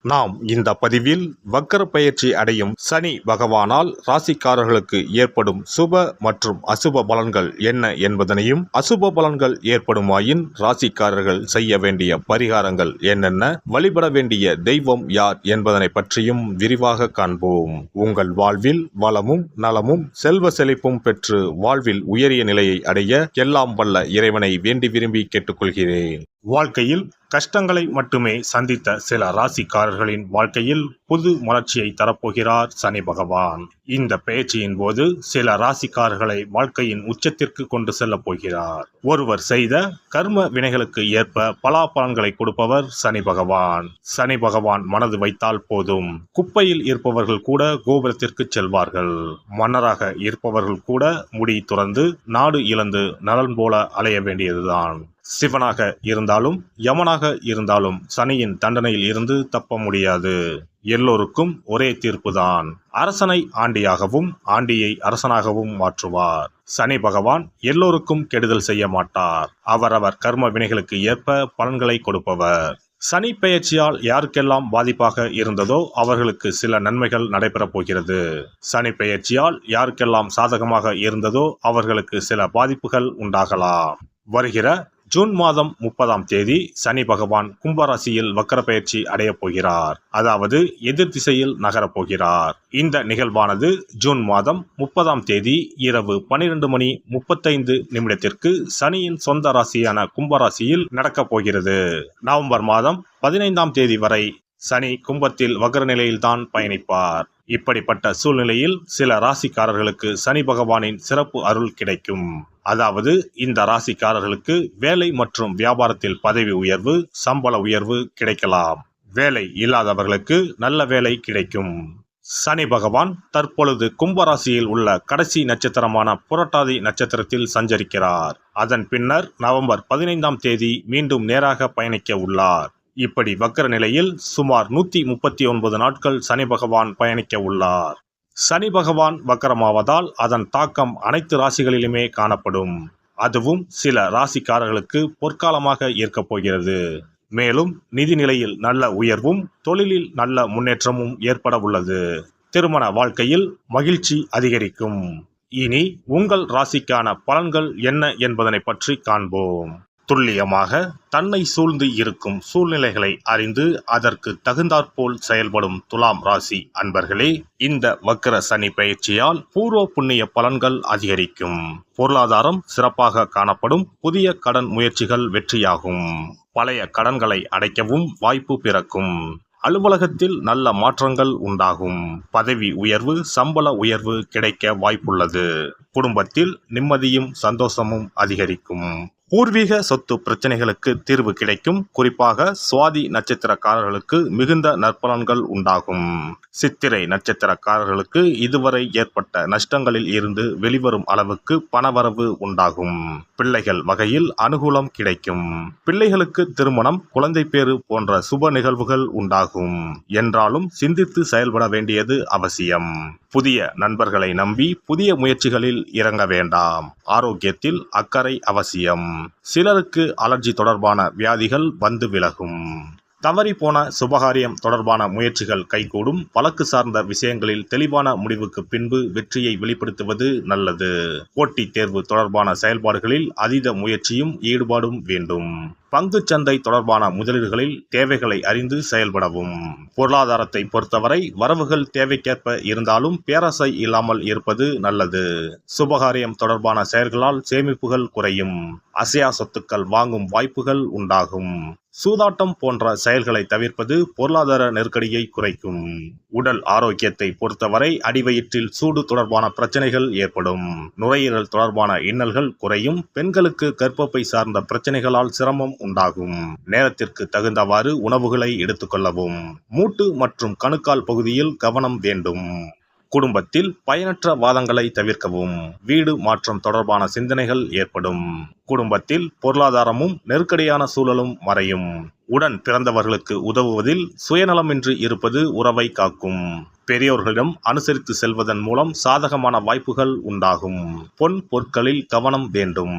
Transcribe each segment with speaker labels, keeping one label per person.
Speaker 1: நாம் இந்த பதிவில் வக்கர பயிற்சி அடையும் சனி பகவானால் ராசிக்காரர்களுக்கு ஏற்படும் சுப மற்றும் அசுப பலன்கள் என்ன என்பதனையும், அசுப பலன்கள் ஏற்படுமாயின் ராசிக்காரர்கள் செய்ய வேண்டிய பரிகாரங்கள் என்னென்ன, வழிபட வேண்டிய தெய்வம் யார் என்பதனை பற்றியும் விரிவாக காண்போம். உங்கள் வாழ்வில் வளமும் நலமும் செல்வ செழிப்பும் பெற்று வாழ்வில் உயரிய நிலையை அடைய எல்லாம் வல்ல இறைவனை வேண்டி விரும்பி கேட்டுக்கொள்கிறேன். வாழ்க்கையில் கஷ்டங்களை மட்டுமே சந்தித்த சில ராசிக்காரர்களின் வாழ்க்கையில் புது மலர்ச்சியை தரப்போகிறார் சனி பகவான். இந்த பெயர்ச்சியின் போது சில ராசிக்காரர்களை வாழ்க்கையின் உச்சத்திற்கு கொண்டு செல்ல போகிறார். ஒருவர் செய்த கர்ம வினைகளுக்கு ஏற்ப பலாபலன்களை கொடுப்பவர் சனி பகவான். சனி பகவான் மனது வைத்தால் போதும், குப்பையில் இருப்பவர்கள் கூட கோபுரத்திற்கு செல்வார்கள். மன்னராக இருப்பவர்கள் கூட முடி துறந்து நாடு இழந்து நலன் போல அலைய வேண்டியதுதான். சிவனாக இருந்தாலும் யமனாக இருந்தாலும் சனியின் தண்டனையில் இருந்து தப்ப முடியாது. எல்லோருக்கும் ஒரே தீர்ப்புதான். அரசனை ஆண்டியாகவும் ஆண்டியை அரசனாகவும் மாற்றுவார். சனி பகவான் எல்லோருக்கும் கெடுதல் செய்ய மாட்டார். அவரவர் கர்ம வினைகளுக்கு ஏற்ப பலன்களை கொடுப்பவர். சனி பெயர்ச்சியால் யாருக்கெல்லாம் பாதிப்பாக இருந்ததோ அவர்களுக்கு சில நன்மைகள் நடைபெறப் போகிறது. சனி பெயர்ச்சியால் யாருக்கெல்லாம் சாதகமாக இருந்ததோ அவர்களுக்கு சில பாதிப்புகள் உண்டாகலாம். வருகிற ஜூன் மாதம் 30ஆம் தேதி சனி பகவான் கும்பராசியில் வக்கர பயிற்சி அடையப் போகிறார். அதாவது எதிர் திசையில் நகரப் போகிறார். இந்த நிகழ்வானது ஜூன் மாதம் 30ஆம் தேதி இரவு 12:35 சனியின் சொந்த ராசியான கும்பராசியில் நடக்கப் போகிறது. நவம்பர் மாதம் 15ஆம் தேதி வரை சனி கும்பத்தில் வக்ர நிலையில்தான் பயணிப்பார். இப்படிப்பட்ட சூழ்நிலையில் சில ராசிக்காரர்களுக்கு சனி பகவானின் சிறப்பு அருள் கிடைக்கும். அதாவது இந்த ராசிக்காரர்களுக்கு வேலை மற்றும் வியாபாரத்தில் பதவி உயர்வு, சம்பள உயர்வு கிடைக்கலாம். வேலை இல்லாதவர்களுக்கு நல்ல வேலை கிடைக்கும். சனி பகவான் தற்பொழுது கும்பராசியில் உள்ள கடைசி நட்சத்திரமான புரட்டாதி நட்சத்திரத்தில் சஞ்சரிக்கிறார். அதன் பின்னர் நவம்பர் 15ஆம் தேதி மீண்டும் நேராக பயணிக்க உள்ளார். இப்படி வக்கர நிலையில் சுமார் 139 நாட்கள் சனி பகவான் பயணிக்க உள்ளார். சனி பகவான் வக்கரமாவதால் அதன் தாக்கம் அனைத்து ராசிகளிலுமே காணப்படும். அதுவும் சில ராசிக்காரர்களுக்கு பொற்காலமாக இருக்கப் போகிறது. மேலும் நிதி நிலையில் நல்ல உயர்வும் தொழிலில் நல்ல முன்னேற்றமும் ஏற்பட உள்ளது. திருமண வாழ்க்கையில் மகிழ்ச்சி அதிகரிக்கும். இனி உங்கள் ராசிக்கான பலன்கள் என்ன என்பதனை பற்றி காண்போம். துல்லியமாக தன்னை சூழ்ந்து இருக்கும் சூழ்நிலைகளை அறிந்து அதற்கு தகுந்தாற்போல் செயல்படும் துலாம் ராசி அன்பர்களே, இந்த வக்கர சனி பயிற்சியால் பூர்வ புண்ணிய பலன்கள் அதிகரிக்கும். பொருளாதாரம் சிறப்பாக காணப்படும். புதிய கடன் முயற்சிகள் வெற்றியாகும். பழைய கடன்களை அடைக்கவும் வாய்ப்பு பிறக்கும். அலுவலகத்தில் நல்ல மாற்றங்கள் உண்டாகும். பதவி உயர்வு, சம்பள உயர்வு கிடைக்க வாய்ப்புள்ளது. குடும்பத்தில் நிம்மதியும் சந்தோஷமும் அதிகரிக்கும். பூர்வீக சொத்து பிரச்சனைகளுக்கு தீர்வு கிடைக்கும். குறிப்பாக சுவாதி நட்சத்திரக்காரர்களுக்கு மிகுந்த நற்பலன்கள் உண்டாகும். சித்திரை நட்சத்திரக்காரர்களுக்கு இதுவரை ஏற்பட்ட நஷ்டங்களில் இருந்து வெளிவரும் அளவுக்கு பணவரவு உண்டாகும். பிள்ளைகள் வகையில் அனுகூலம் கிடைக்கும். பிள்ளைகளுக்கு திருமணம், குழந்தை பேறு போன்ற சுப நிகழ்வுகள் உண்டாகும். என்றாலும் சிந்தித்து செயல்பட வேண்டியது அவசியம். புதிய நண்பர்களை நம்பி புதிய முயற்சிகளில் இறங்க வேண்டாம். ஆரோக்கியத்தில் அக்கறை அவசியம். சிலருக்கு அலர்ஜி தொடர்பான வியாதிகள் வந்து விலகும். தவறி போன சுபகாரியம் தொடர்பான முயற்சிகள் கைகூடும். வழக்கு சார்ந்த விஷயங்களில் தெளிவான முடிவுக்கு பின்பு வெற்றியை வெளிப்படுத்துவது நல்லது. போட்டித் தேர்வு தொடர்பான செயல்பாடுகளில் அதீத முயற்சியும் ஈடுபாடும் வேண்டும். பங்குச் சந்தை தொடர்பான முதலீடுகளில் தேவைகளை அறிந்து செயல்படவும். பொருளாதாரத்தை பொறுத்தவரை வரவுகள் தேவைக்கேற்ப இருந்தாலும் பேராசை இல்லாமல் இருப்பது நல்லது. சுபகாரியம் தொடர்பான செயல்களால் சேமிப்புகள் குறையும். அசையா சொத்துக்கள் வாங்கும் வாய்ப்புகள் உண்டாகும். சூதாட்டம் போன்ற செயல்களை தவிர்ப்பது பொருளாதார நெருக்கடியை குறைக்கும். உடல் ஆரோக்கியத்தை பொறுத்தவரை அடிவயிற்றில் சூடு தொடர்பான பிரச்சனைகள் ஏற்படும். நுரையீரல் தொடர்பான இன்னல்கள் குறையும். பெண்களுக்கு கர்ப்பப்பை சார்ந்த பிரச்சனைகளால் சிரமம் உண்டாகும். நேரத்திற்கு தகுந்தவாறு உணவுகளை எடுத்துக்கொள்ளவும். மூட்டு மற்றும் கணுக்கால் பகுதியில் கவனம் வேண்டும். குடும்பத்தில் பயனற்ற வாதங்களை தவிர்க்கவும். வீடு மாற்றம் தொடர்பான சிந்தனைகள் ஏற்படும். குடும்பத்தில் பொருளாதாரமும் நெருக்கடியான சூழலும் மறையும். உடன் பிறந்தவர்களுக்கு உதவுவதில் சுயநலமின்றி இருப்பது உறவை காக்கும். பெரியோர்களிடம் அனுசரித்து செல்வதன் மூலம் சாதகமான வாய்ப்புகள் உண்டாகும். பொன் பொருட்களில் கவனம் வேண்டும்.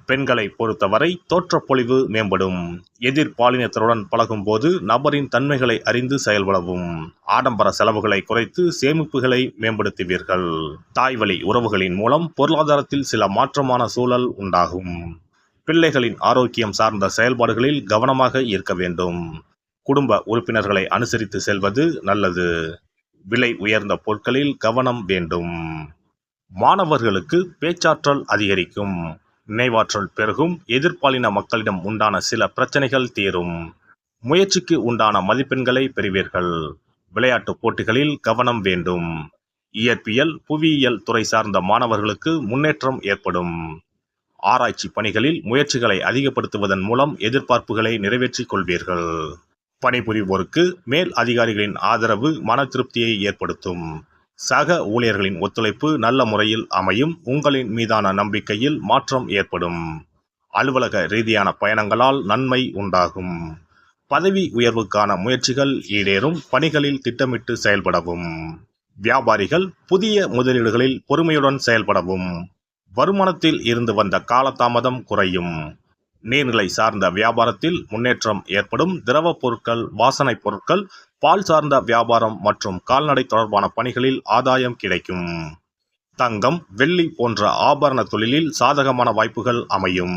Speaker 1: பெண்களை பொறுத்தவரை தோற்றப்பொழிவு மேம்படும். எதிர்பாலினத்தருடன் பழகும்போது நபரின் தன்மைகளை அறிந்து செயல்படவும். ஆடம்பர செலவுகளை குறைத்து சேமிப்புகளை மேம்படுத்துவீர்கள். தாய்வழி உறவுகளின் மூலம் பொருளாதாரத்தில் சில மாற்றமான சூழல் உண்டாகும். பிள்ளைகளின் ஆரோக்கியம் சார்ந்த செயல்பாடுகளில் கவனமாக இருக்க வேண்டும். குடும்ப உறுப்பினர்களை அனுசரித்து செல்வது நல்லது. விலை உயர்ந்த பொருட்களில் கவனம் வேண்டும். மாணவர்களுக்கு பேச்சாற்றல் அதிகரிக்கும். நினைவாற்றல் பெருகும். எதிர்பாலின மக்களிடம் உண்டான சில பிரச்சனைகள் தீரும். முயற்சிக்கு உண்டான மதிப்பெண்களை பெறுவீர்கள். விளையாட்டுப் போட்டிகளில் கவனம் வேண்டும். இயற்பியல், புவியியல் துறை சார்ந்த மாணவர்களுக்கு முன்னேற்றம் ஏற்படும். ஆராய்ச்சி பணிகளில் முயற்சிகளை அதிகப்படுத்துவதன் மூலம் எதிர்பார்ப்புகளை நிறைவேற்றிக் கொள்வீர்கள். பணிபுரிவோருக்கு மேல் அதிகாரிகளின் ஆதரவு மன திருப்தியை ஏற்படுத்தும். சக ஊழியர்களின் ஒத்துழைப்பு நல்ல முறையில் அமையும். உங்களின் மீதான நம்பிக்கையில் மாற்றம் ஏற்படும். அலுவலக ரீதியான பயணங்களால் நன்மை உண்டாகும். பதவி உயர்வுக்கான முயற்சிகள் ஈடேறும். பணிகளில் திட்டமிட்டு செயல்படவும். வியாபாரிகள் புதிய முதலீடுகளில் பொறுமையுடன் செயல்படவும். வருமானத்தில் இருந்து வந்த காலதாமதம் குறையும். நீர்நிலை சார்ந்த வியாபாரத்தில் முன்னேற்றம் ஏற்படும். திரவ பொருட்கள், வாசனை பொருட்கள், பால் சார்ந்த வியாபாரம் மற்றும் கால்நடை தொடர்பான பணிகளில் ஆதாயம் கிடைக்கும். தங்கம், வெள்ளி போன்ற ஆபரண தொழிலில் சாதகமான வாய்ப்புகள் அமையும்.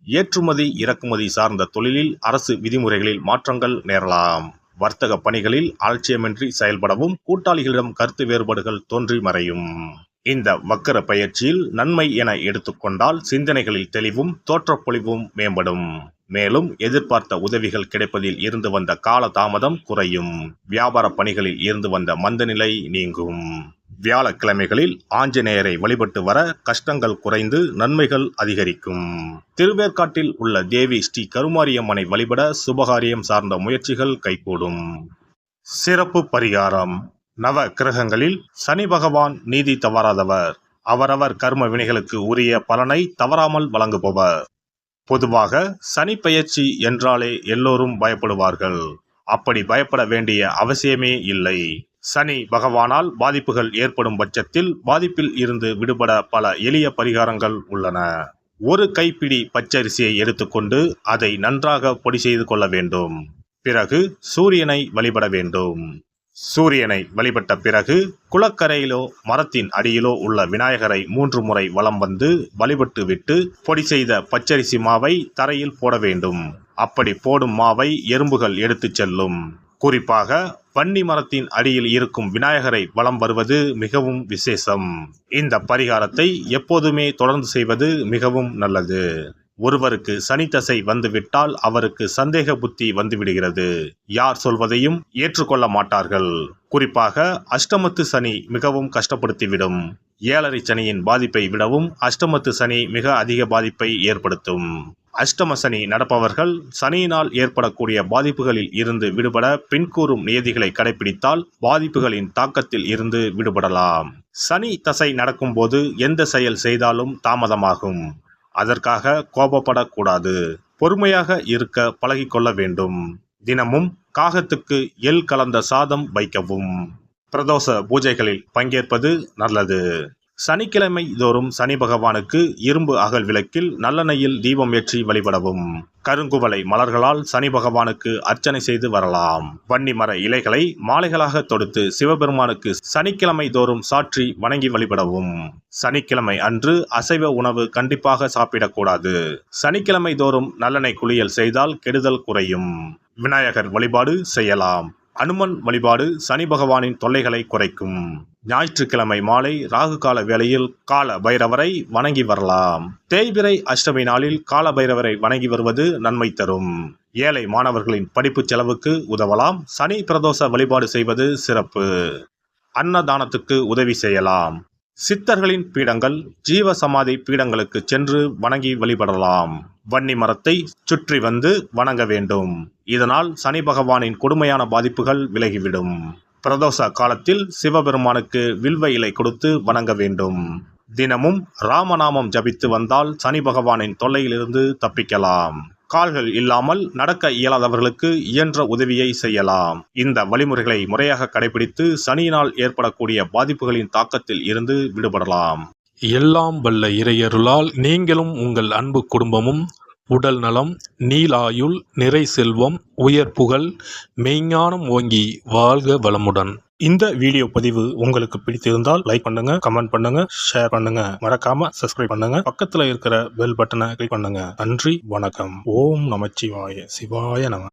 Speaker 1: ஏற்றுமதி இறக்குமதி சார்ந்த தொழிலில் அரசு விதிமுறைகளில் மாற்றங்கள் நேரலாம். வர்த்தக பணிகளில் அலட்சியமின்றி செயல்படவும். கூட்டாளிகளிடம் கருத்து வேறுபாடுகள் தோன்றி மறையும். இந்த வக்கர பயிற்சியில் நன்மை என எடுத்துக்கொண்டால் சிந்தனைகளில் தெளிவும் தோற்றப்பொழிவும் மேம்படும். மேலும் எதிர்பார்த்த உதவிகள் கிடைப்பதில் இருந்து வந்த கால தாமதம் குறையும். வியாபார பணிகளில் இருந்து வந்த மந்தநிலை நீங்கும். வியாழக்கிழமைகளில் ஆஞ்சநேயரை வழிபட்டு வர கஷ்டங்கள் குறைந்து நன்மைகள் அதிகரிக்கும். திருவேற்காட்டில் உள்ள தேவி ஸ்ரீ கருமாரியம்மனை வழிபட சுபகாரியம் சார்ந்த முயற்சிகள் கைகூடும். சிறப்பு பரிகாரம். நவ கிரகங்களில் சனி பகவான் நீதி தவறாதவர். அவரவர் கர்ம வினைகளுக்கு உரிய பலனை தவறாமல் வழங்குபவர். பொதுவாக சனி பெயர்ச்சி என்றாலே எல்லோரும் பயப்படுவார்கள். அப்படி பயப்பட வேண்டிய அவசியமே இல்லை. சனி பகவானால் பாதிப்புகள் ஏற்படும் பட்சத்தில் பாதிப்பில் இருந்து விடுபட பல எளிய பரிகாரங்கள் உள்ளன. ஒரு கைப்பிடி பச்சரிசியை எடுத்துக்கொண்டு அதை நன்றாக பொடி செய்து கொள்ள வேண்டும். பிறகு சூரியனை வழிபட வேண்டும். சூரியனை வழிபட்ட பிறகு குளக்கரையிலோ மரத்தின் அடியிலோ உள்ள விநாயகரை 3 முறை வலம் வந்து வழிபட்டு விட்டு பொடி செய்த பச்சரிசி மாவை தரையில் போட வேண்டும். அப்படி போடும் மாவை எறும்புகள் எடுத்துச் செல்லும். குறிப்பாக வன்னி மரத்தின் அடியில் இருக்கும் விநாயகரை வலம் வருவது மிகவும் விசேஷம். இந்த பரிகாரத்தை எப்போதுமே தொடர்ந்து செய்வது மிகவும் நல்லது. ஒருவருக்கு சனி தசை வந்துவிட்டால் அவருக்கு சந்தேக புத்தி வந்துவிடுகிறது. யார் சொல்வதையும் ஏற்றுக்கொள்ள மாட்டார்கள். குறிப்பாக அஷ்டமத்து சனி மிகவும் கஷ்டப்படுத்திவிடும். 7.5 சனியின் பாதிப்பை விடவும் அஷ்டமத்து சனி மிக அதிக பாதிப்பை ஏற்படுத்தும். அஷ்டம சனி நடப்பவர்கள் சனியினால் ஏற்படக்கூடிய பாதிப்புகளில் இருந்து விடுபட பின்கூறும் நியதிகளை கடைபிடித்தால் பாதிப்புகளின் தாக்கத்தில் இருந்து விடுபடலாம். சனி தசை நடக்கும்போது எந்த செயல் செய்தாலும் தாமதமாகும். அதற்காக கோபப்படக்கூடாது. பொறுமையாக இருக்க பழகிக்கொள்ள வேண்டும். தினமும் காகத்துக்கு எள் கலந்த சாதம் வைக்கவும். பிரதோஷ பூஜைகளில் பங்கேற்பது நல்லது. சனிக்கிழமை தோறும் சனி பகவானுக்கு இரும்பு அகல் விளக்கில் நல்லெண்ணெயில் தீபம் ஏற்றி வழிபடவும். கருங்குவளை மலர்களால் சனி பகவானுக்கு அர்ச்சனை செய்து வரலாம். வன்னி மர இலைகளை மாலைகளாக தொடுத்து சிவபெருமானுக்கு சனிக்கிழமை தோறும் சாற்றி வணங்கி வழிபடவும். சனிக்கிழமை அன்று அசைவ உணவு கண்டிப்பாக சாப்பிடக்கூடாது. சனிக்கிழமை தோறும் நல்லெண்ணெய் குளியல் செய்தால் கெடுதல் குறையும். விநாயகர் வழிபாடு செய்யலாம். அனுமன் வழிபாடு சனி பகவானின் தொல்லைகளை குறைக்கும். ஞாயிற்றுக்கிழமை மாலை ராகு கால வேளையில் கால பைரவரை வணங்கி வரலாம். தேய்பிறை அஷ்டமி நாளில் கால பைரவரை வணங்கி வருவது நன்மை தரும். ஏழை மாணவர்களின் படிப்பு செலவுக்கு உதவலாம். சனி பிரதோஷ வழிபாடு செய்வது சிறப்பு. அன்னதானத்துக்கு உதவி செய்யலாம். சித்தர்களின் பீடங்கள், ஜீவ சமாதி பீடங்களுக்கு சென்று வணங்கி வழிபடலாம். வன்னி மரத்தை சுற்றி வந்து வணங்க வேண்டும். இதனால் சனி பகவானின் கொடுமையான பாதிப்புகள் விலகிவிடும். பிரதோஷ காலத்தில் சிவபெருமானுக்கு வில்வ இலை கொடுத்து வணங்க வேண்டும். தினமும் ராமநாமம் ஜபித்து வந்தால் சனி பகவானின் தொல்லையிலிருந்து தப்பிக்கலாம். கால்கள் இல்லாமல் நடக்க இயலாதவர்களுக்கு இயன்ற உதவியை செய்யலாம். இந்த வழிமுறைகளை முறையாக கடைபிடித்து சனியினால் ஏற்படக்கூடிய பாதிப்புகளின் தாக்கத்தில் இருந்து விடுபடலாம். எல்லாம் வல்ல இறையருளால் நீங்களும் உங்கள் அன்பு குடும்பமும் உடல் நலம், நீலாயுள், நிறை செல்வம், உயர் புகழ், மெய்ஞானம் ஓங்கி வாழ்க வளமுடன். இந்த வீடியோ பதிவு உங்களுக்கு பிடித்திருந்தால் லைக் பண்ணுங்க, கமெண்ட் பண்ணுங்க, ஷேர் பண்ணுங்க, மறக்காம சப்ஸ்கிரைப் பண்ணுங்க, பக்கத்துல இருக்கிற பெல் பட்டனை கிளிக் பண்ணுங்க. நன்றி, வணக்கம். ஓம் நமச்சிவாய, சிவாய நம.